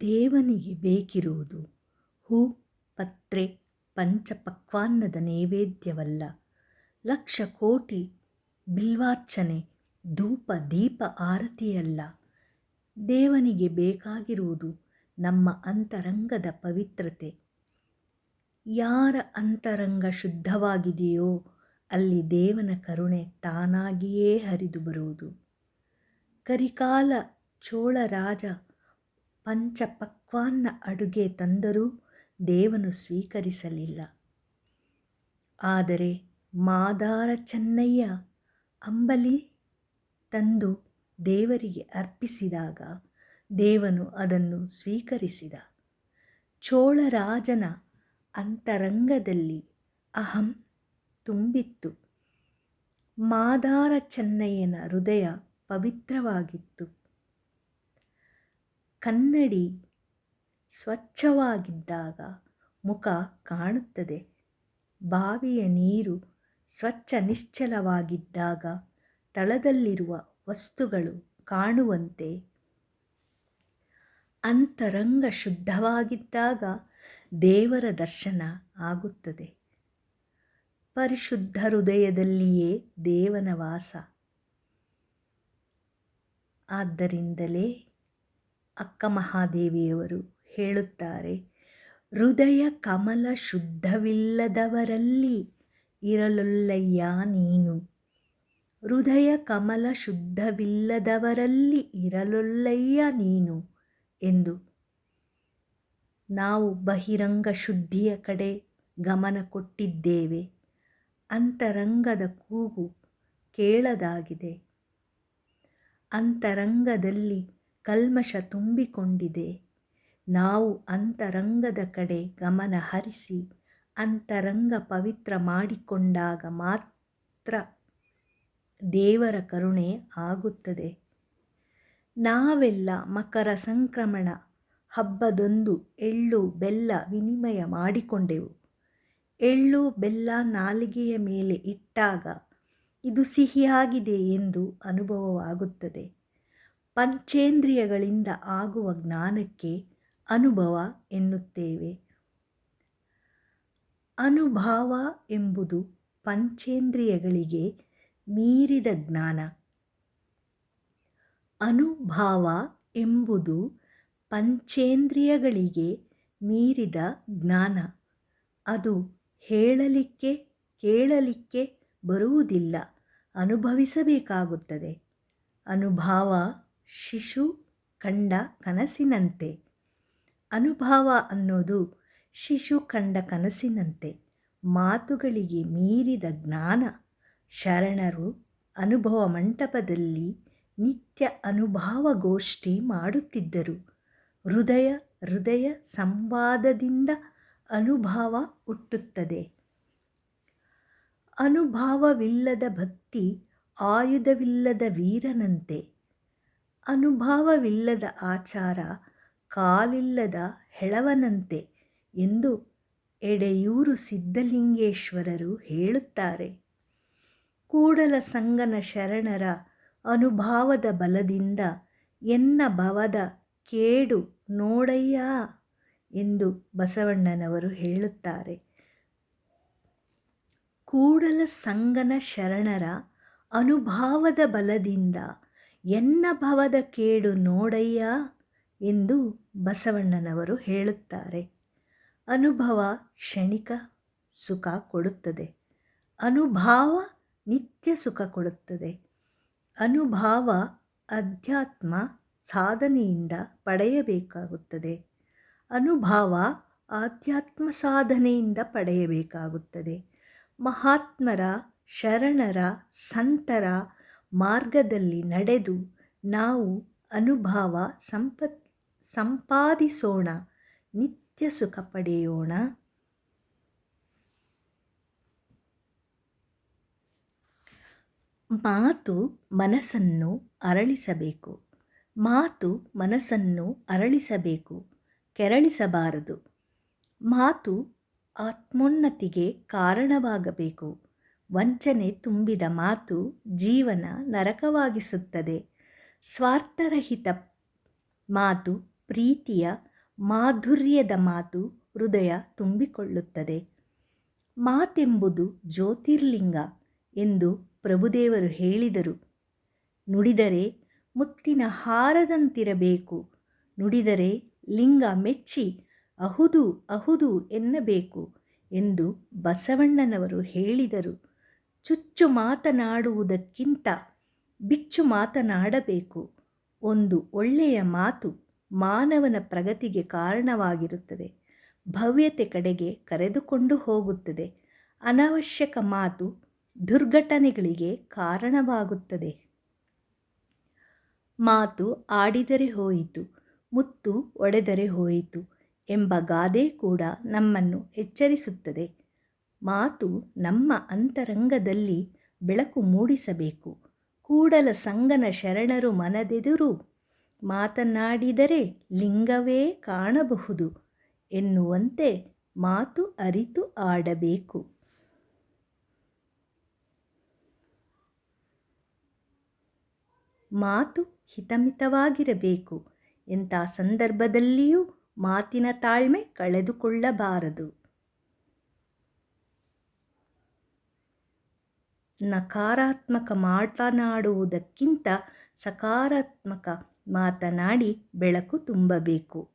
ದೇವನಿಗೆ ಬೇಕಿರುವುದು ಹೂ, ಪತ್ರೆ, ಪಂಚಪಕ್ವಾನ್ನದ ನೈವೇದ್ಯವಲ್ಲ. ಲಕ್ಷ ಕೋಟಿ ಬಿಲ್ವಾರ್ಚನೆ, ಧೂಪ ದೀಪ ಆರತಿಯಲ್ಲ. ದೇವನಿಗೆ ಬೇಕಾಗಿರುವುದು ನಮ್ಮ ಅಂತರಂಗದ ಪವಿತ್ರತೆ. ಯಾರ ಅಂತರಂಗ ಶುದ್ಧವಾಗಿದೆಯೋ ಅಲ್ಲಿ ದೇವನ ಕರುಣೆ ತಾನಾಗಿಯೇ ಹರಿದು ಬರುವುದು. ಕರಿಕಾಲ ಚೋಳ ರಾಜ ಪಂಚಪಕ್ವಾನ್ನ ಅಡುಗೆ ತಂದರೂ ದೇವನು ಸ್ವೀಕರಿಸಲಿಲ್ಲ. ಆದರೆ ಮಾದಾರ ಚೆನ್ನಯ್ಯ ಅಂಬಲಿ ತಂದು ದೇವರಿಗೆ ಅರ್ಪಿಸಿದಾಗ ದೇವನು ಅದನ್ನು ಸ್ವೀಕರಿಸಿದ. ಚೋಳರಾಜನ ಅಂತರಂಗದಲ್ಲಿ ಅಹಂ ತುಂಬಿತ್ತು. ಮಾದಾರ ಚೆನ್ನಯ್ಯನ ಹೃದಯ ಪವಿತ್ರವಾಗಿತ್ತು. ಕನ್ನಡಿ ಸ್ವಚ್ಛವಾಗಿದ್ದಾಗ ಮುಖ ಕಾಣುತ್ತದೆ. ಬಾವಿಯ ನೀರು ಸ್ವಚ್ಛ ನಿಶ್ಚಲವಾಗಿದ್ದಾಗ ತಳದಲ್ಲಿರುವ ವಸ್ತುಗಳು ಕಾಣುವಂತೆ ಅಂತರಂಗ ಶುದ್ಧವಾಗಿದ್ದಾಗ ದೇವರ ದರ್ಶನ ಆಗುತ್ತದೆ. ಪರಿಶುದ್ಧ ಹೃದಯದಲ್ಲಿಯೇ ದೇವನ ವಾಸ. ಆದ್ದರಿಂದಲೇ ಅಕ್ಕ ಮಹಾದೇವಿಯವರು ಹೇಳುತ್ತಾರೆ, ಹೃದಯ ಕಮಲ ಶುದ್ಧವಿಲ್ಲದವರಲ್ಲಿ ಇರಲೊಲ್ಲಯ್ಯ ನೀನು. ಹೃದಯ ಕಮಲ ಶುದ್ಧವಿಲ್ಲದವರಲ್ಲಿ ಇರಲೊಲ್ಲಯ್ಯ ನೀನು ಎಂದು. ನಾವು ಬಹಿರಂಗ ಶುದ್ಧಿಯ ಕಡೆ ಗಮನ ಕೊಟ್ಟಿದ್ದೇವೆ. ಅಂತರಂಗದ ಕೂಗು ಕೇಳದಾಗಿದೆ. ಅಂತರಂಗದಲ್ಲಿ ಕಲ್ಮಶ ತುಂಬಿಕೊಂಡಿದೆ. ನಾವು ಅಂತರಂಗದ ಕಡೆ ಗಮನ ಹರಿಸಿ ಅಂತರಂಗ ಪವಿತ್ರ ಮಾಡಿಕೊಂಡಾಗ ಮಾತ್ರ ದೇವರ ಕರುಣೆ ಆಗುತ್ತದೆ. ನಾವೆಲ್ಲ ಮಕರ ಸಂಕ್ರಮಣ ಹಬ್ಬದಂದು ಎಳ್ಳು ಬೆಲ್ಲ ವಿನಿಮಯ ಮಾಡಿಕೊಂಡೆವು. ಎಳ್ಳು ಬೆಲ್ಲ ನಾಲಿಗೆಯ ಮೇಲೆ ಇಟ್ಟಾಗ ಇದು ಸಿಹಿಯಾಗಿದೆ ಎಂದು ಅನುಭವವಾಗುತ್ತದೆ. ಪಂಚೇಂದ್ರಿಯಗಳಿಂದ ಆಗುವ ಜ್ಞಾನಕ್ಕೆ ಅನುಭವ ಎನ್ನುತ್ತೇವೆ. ಅನುಭಾವ ಎಂಬುದು ಪಂಚೇಂದ್ರಿಯಗಳಿಗೆ ಮೀರಿದ ಜ್ಞಾನ. ಅನುಭಾವ ಎಂಬುದು ಪಂಚೇಂದ್ರಿಯಗಳಿಗೆ ಮೀರಿದ ಜ್ಞಾನ. ಅದು ಹೇಳಲಿಕ್ಕೆ ಕೇಳಲಿಕ್ಕೆ ಬರುವುದಿಲ್ಲ, ಅನುಭವಿಸಬೇಕಾಗುತ್ತದೆ. ಅನುಭಾವ ಶಿಶು ಕಂಡ ಕನಸಿನಂತೆ. ಅನುಭಾವ ಅನ್ನೋದು ಶಿಶು ಕಂಡ ಕನಸಿನಂತೆ, ಮಾತುಗಳಿಗೆ ಮೀರಿದ ಜ್ಞಾನ. ಶರಣರು ಅನುಭವ ಮಂಟಪದಲ್ಲಿ ನಿತ್ಯ ಅನುಭಾವಗೋಷ್ಠಿ ಮಾಡುತ್ತಿದ್ದರು. ಹೃದಯ ಹೃದಯ ಸಂವಾದದಿಂದ ಅನುಭವ ಹುಟ್ಟುತ್ತದೆ. ಅನುಭಾವವಿಲ್ಲದ ಭಕ್ತಿ ಆಯುಧವಿಲ್ಲದ ವೀರನಂತೆ. ಅನುಭಾವವಿಲ್ಲದ ಆಚಾರ ಕಾಲಿಲ್ಲದ ಹೆಳವನಂತೆ ಎಂದು ಎಡೆಯೂರು ಸಿದ್ಧಲಿಂಗೇಶ್ವರರು ಹೇಳುತ್ತಾರೆ. ಕೂಡಲ ಸಂಗನ ಶರಣರ ಅನುಭಾವದ ಬಲದಿಂದ ಎನ್ನ ಭವದ ಕೇಡು ನೋಡಯ್ಯ ಎಂದು ಬಸವಣ್ಣನವರು ಹೇಳುತ್ತಾರೆ. ಕೂಡಲ ಸಂಗನ ಶರಣರ ಅನುಭಾವದ ಬಲದಿಂದ ಎನ್ನ ಭವದ ಕೇಡು ನೋಡಯ್ಯ ಎಂದು ಬಸವಣ್ಣನವರು ಹೇಳುತ್ತಾರೆ. ಅನುಭವ ಕ್ಷಣಿಕ ಸುಖ ಕೊಡುತ್ತದೆ. ಅನುಭಾವ ನಿತ್ಯ ಸುಖ ಕೊಡುತ್ತದೆ. ಅನುಭಾವ ಅಧ್ಯಾತ್ಮ ಸಾಧನೆಯಿಂದ ಪಡೆಯಬೇಕಾಗುತ್ತದೆ. ಅನುಭಾವ ಆಧ್ಯಾತ್ಮ ಸಾಧನೆಯಿಂದ ಪಡೆಯಬೇಕಾಗುತ್ತದೆ. ಮಹಾತ್ಮರ ಶರಣರ ಸಂತರ ಮಾರ್ಗದಲ್ಲಿ ನಡೆದು ನಾವು ಅನುಭವ ಸಂಪಾದಿಸೋಣ, ನಿತ್ಯ ಸುಖ ಪಡೆಯೋಣ. ಮಾತು ಮನಸ್ಸನ್ನು ಅರಳಿಸಬೇಕು. ಮಾತು ಮನಸ್ಸನ್ನು ಅರಳಿಸಬೇಕು, ಕೆರಳಿಸಬಾರದು. ಮಾತು ಆತ್ಮೋನ್ನತಿಗೆ ಕಾರಣವಾಗಬೇಕು. ವಂಚನೆ ತುಂಬಿದ ಮಾತು ಜೀವನ ನರಕವಾಗಿಸುತ್ತದೆ. ಸ್ವಾರ್ಥರಹಿತ ಮಾತು ಪ್ರೀತಿಯ ಮಾಧುರ್ಯದ ಮಾತು ಹೃದಯ ತುಂಬಿಕೊಳ್ಳುತ್ತದೆ. ಮಾತೆಂಬುದು ಜ್ಯೋತಿರ್ಲಿಂಗ ಎಂದು ಪ್ರಭುದೇವರು ಹೇಳಿದರು. ನುಡಿದರೆ ಮುತ್ತಿನ ಹಾರದಂತಿರಬೇಕು, ನುಡಿದರೆ ಲಿಂಗ ಮೆಚ್ಚಿ ಅಹುದು ಅಹುದು ಎನ್ನಬೇಕು ಎಂದು ಬಸವಣ್ಣನವರು ಹೇಳಿದರು. ಚುಚ್ಚು ಮಾತನಾಡುವುದಕ್ಕಿಂತ ಬಿಚ್ಚು ಮಾತನಾಡಬೇಕು. ಒಂದು ಒಳ್ಳೆಯ ಮಾತು ಮಾನವನ ಪ್ರಗತಿಗೆ ಕಾರಣವಾಗಿರುತ್ತದೆ, ಭವ್ಯತೆ ಕಡೆಗೆ ಕರೆದುಕೊಂಡು ಹೋಗುತ್ತದೆ. ಅನಾವಶ್ಯಕ ಮಾತು ದುರ್ಘಟನೆಗಳಿಗೆ ಕಾರಣವಾಗುತ್ತದೆ. ಮಾತು ಆಡಿದರೆ ಹೋಯಿತು, ಮುತ್ತು ಒಡೆದರೆ ಹೋಯಿತು ಎಂಬ ಗಾದೆ ಕೂಡ ನಮ್ಮನ್ನು ಎಚ್ಚರಿಸುತ್ತದೆ. ಮಾತು ನಮ್ಮ ಅಂತರಂಗದಲ್ಲಿ ಬೆಳಕು ಮೂಡಿಸಬೇಕು. ಕೂಡಲ ಸಂಗನ ಶರಣರು ಮನದೆದುರು ಮಾತನಾಡಿದರೆ ಲಿಂಗವೇ ಕಾಣಬಹುದು ಎನ್ನುವಂತೆ ಮಾತು ಅರಿತು ಆಡಬೇಕು. ಮಾತು ಹಿತಮಿತವಾಗಿರಬೇಕು. ಎಂಥ ಸಂದರ್ಭದಲ್ಲಿಯೂ ಮಾತಿನ ತಾಳ್ಮೆ ಕಳೆದುಕೊಳ್ಳಬಾರದು. ನಕಾರಾತ್ಮಕ ಮಾತನಾಡುವುದಕ್ಕಿಂತ ಸಕಾರಾತ್ಮಕ ಮಾತನಾಡಿ ಬೆಳಕು ತುಂಬಬೇಕು.